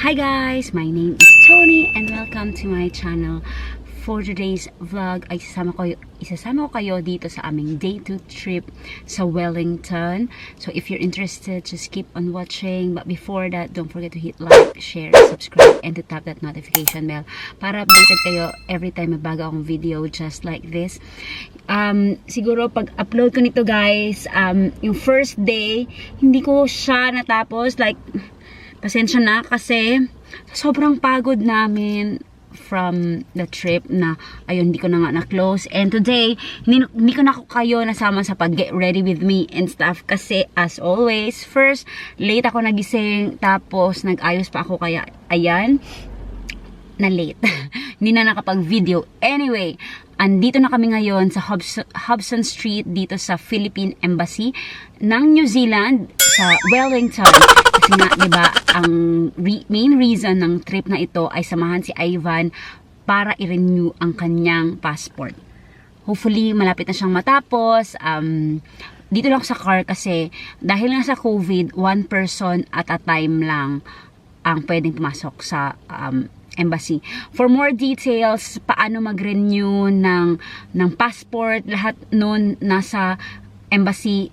Hi guys! My name is Tony and welcome to my channel. For today's vlog ay isasama ko kayo dito sa aming day 2 trip sa Wellington. So if you're interested, just keep on watching. But before that, don't forget to hit like, share, subscribe, and to tap that notification bell para updated kayo every time may bago akong video just like this. Siguro pag upload ko nito guys, yung first day, hindi ko siya natapos. Like, pasensya na kasi sobrang pagod namin from the trip na ayun, hindi ko na nga na-close. And today, hindi ko na kayo nasama sa pag-get ready with me and stuff kasi as always, first, late ako nagising tapos nag-ayos pa ako kaya ayan, na late. Hindi na nakapag-video. Anyway, andito na kami ngayon sa Hobson Street dito sa Philippine Embassy ng New Zealand sa Wellington. Kasi nga, diba, ang main reason ng trip na ito ay samahan si Ivan para i-renew ang kanyang passport. Hopefully, malapit na siyang matapos. Dito lang sa car kasi dahil nga sa COVID, one person at a time lang ang pwedeng pumasok sa embassy. For more details, paano mag-renew ng passport, lahat nun nasa embassy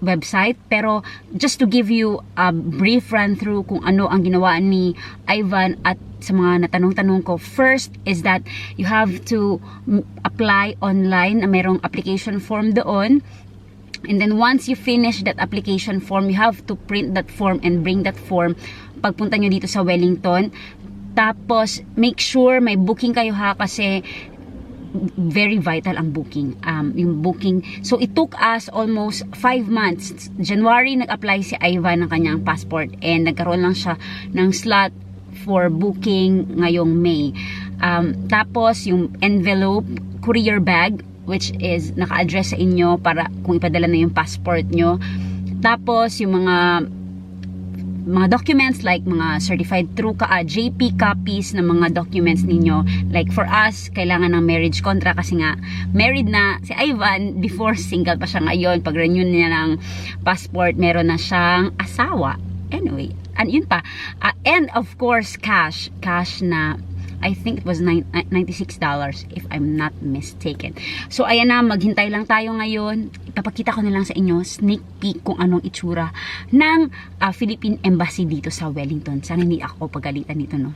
website. Pero just to give you a brief run through kung ano ang ginawa ni Ivan at sa mga natanong-tanong ko, first is that you have to apply online. Merong application form doon. And then once you finish that application form, you have to print that form and bring that form pagpunta nyo dito sa Wellington. Tapos, make sure may booking kayo ha kasi very vital ang booking. Yung booking. So, it took us almost 5 months. January, nag-apply si Ivan ng kanyang passport and nagkaroon lang siya ng slot for booking ngayong May. Tapos, yung envelope, courier bag, which is naka-address sa inyo para kung ipadala na yung passport nyo. Tapos, yung mga documents like mga certified through JP copies ng mga documents ninyo. Like for us, kailangan ng marriage contract kasi nga married na si Ivan. Before, single pa siya ngayon. Pag renew niya ng passport, meron na siyang asawa. Anyway, and yun pa. And of course, cash na I think it was $96 if I'm not mistaken. So ayan na, maghintay lang tayo ngayon. Ipapakita ko na lang sa inyo sneak peek kung anong itsura ng Philippine Embassy dito sa Wellington. Sana hindi ako pagalitan dito, no?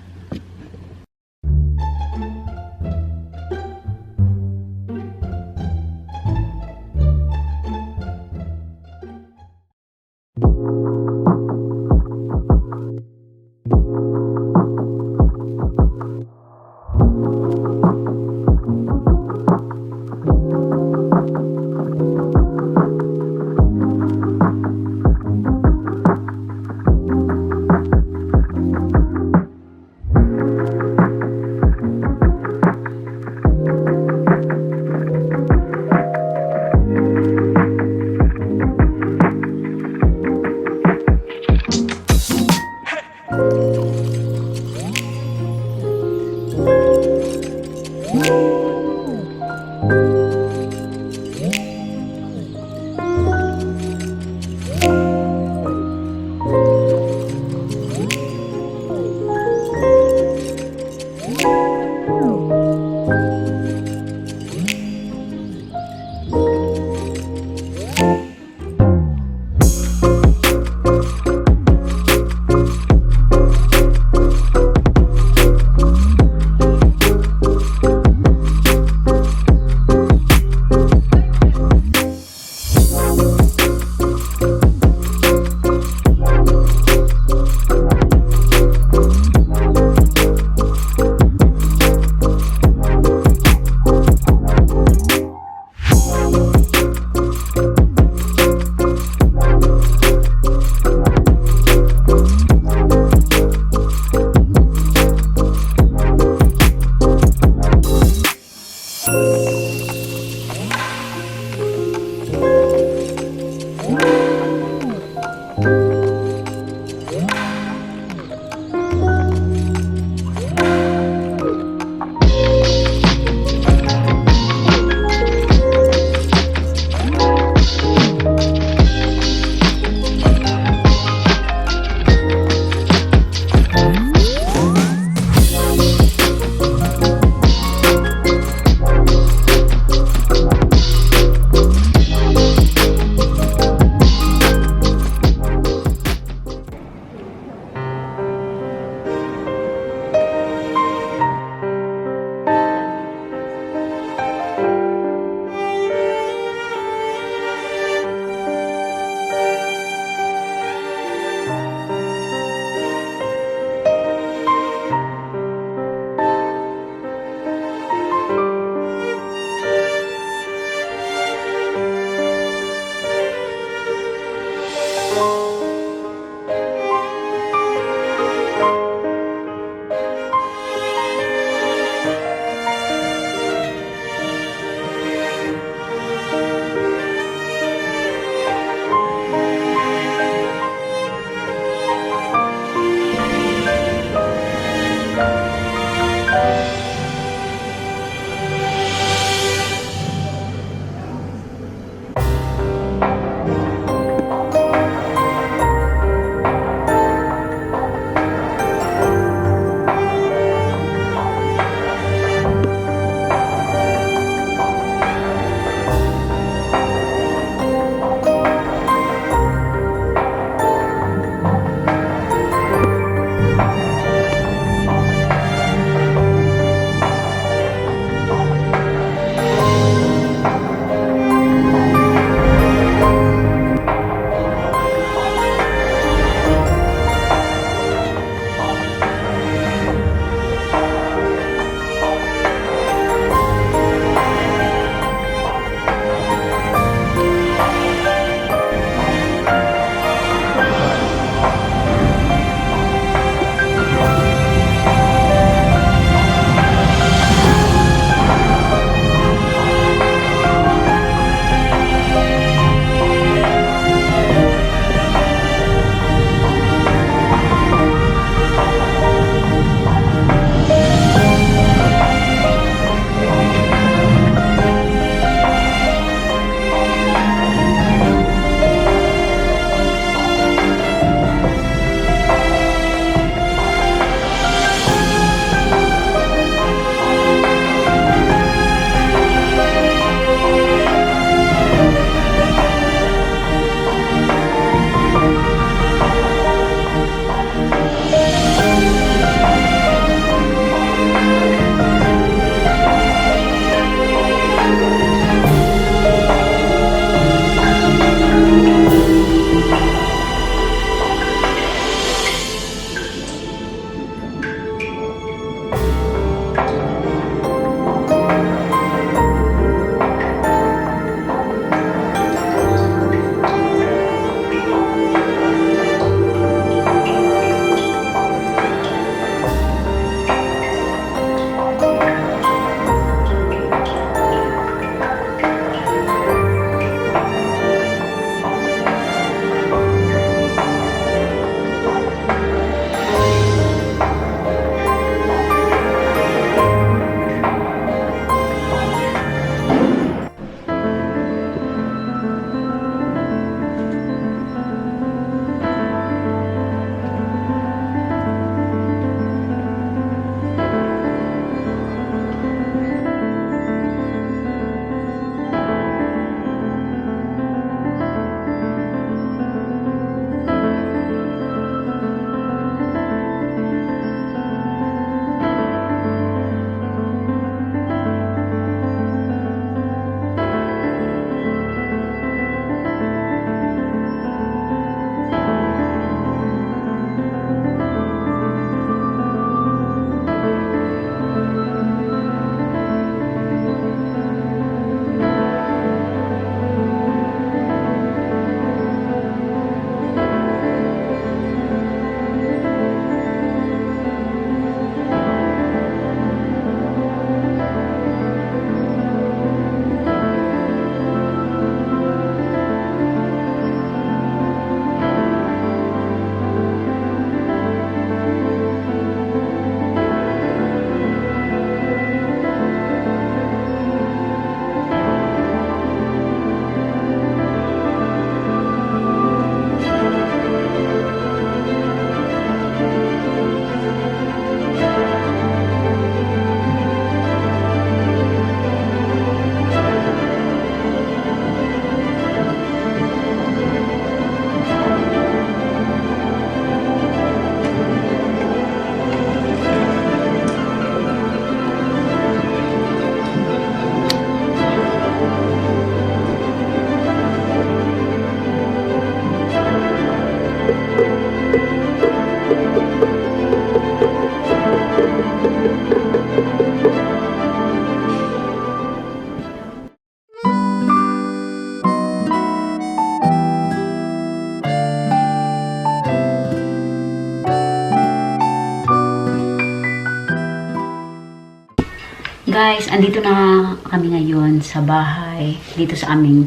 Guys, andito na kami ngayon sa bahay. Dito sa aming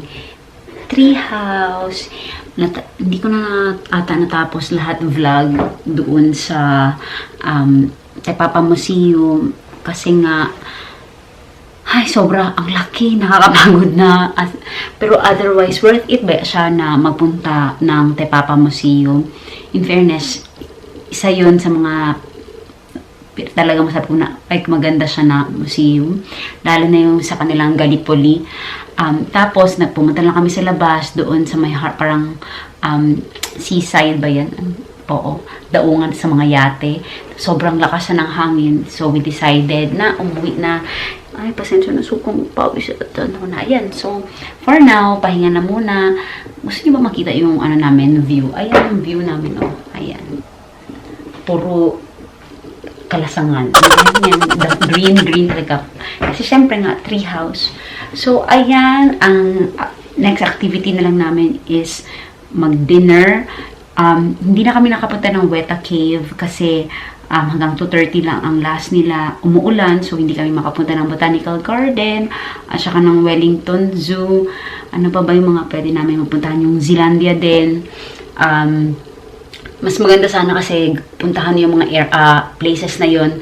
tree house. Hindi ko na ata natapos lahat vlog doon sa Papa Museum. Kasi nga, ay, sobra, ang laki, nakakapagod na. Pero otherwise, worth it ba siya na magpunta ng Papa Museum? In fairness, isa yun sa mga talaga masabi ko na like maganda siya na museum, lalo na yung sa kanilang Gallipoli. Tapos nagpumunta lang kami sa labas doon sa may parang seaside ba yan? Oo, daungan sa mga yate. Sobrang lakas na ng hangin, so we decided na umuwi na. Ay, pasensya na, sukong pawis na yan. So for now, pahinga na muna. Gusto niyo ba makita yung ano namin, view? Ayan yung view namin, oh. Ayan, puro kalasangan. Ayan, green talaga. Kasi syempre nga, tree house. So, ayan, ang next activity na lang namin is mag-dinner. Hindi na kami nakapunta ng Weta Cave kasi hanggang 2:30 lang ang last nila. Umuulan, so hindi kami makapunta ng Botanical Garden at saka ng Wellington Zoo. Ano pa ba yung mga pwede namin mapuntahan? Yung Zealandia din. Mas maganda sana kasi puntahan yung mga places na yon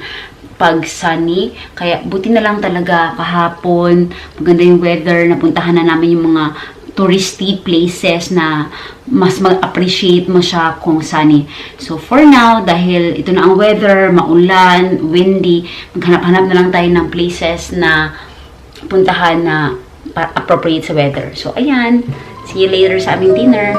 pag sunny. Kaya buti na lang talaga kahapon, maganda yung weather, napuntahan na namin yung mga touristy places na mas mag-appreciate mo siya kung sunny. So for now, dahil ito na ang weather, maulan, windy, maghanap-hanap na lang tayo ng places na puntahan na appropriate sa weather. So ayan, see you later sa aming dinner.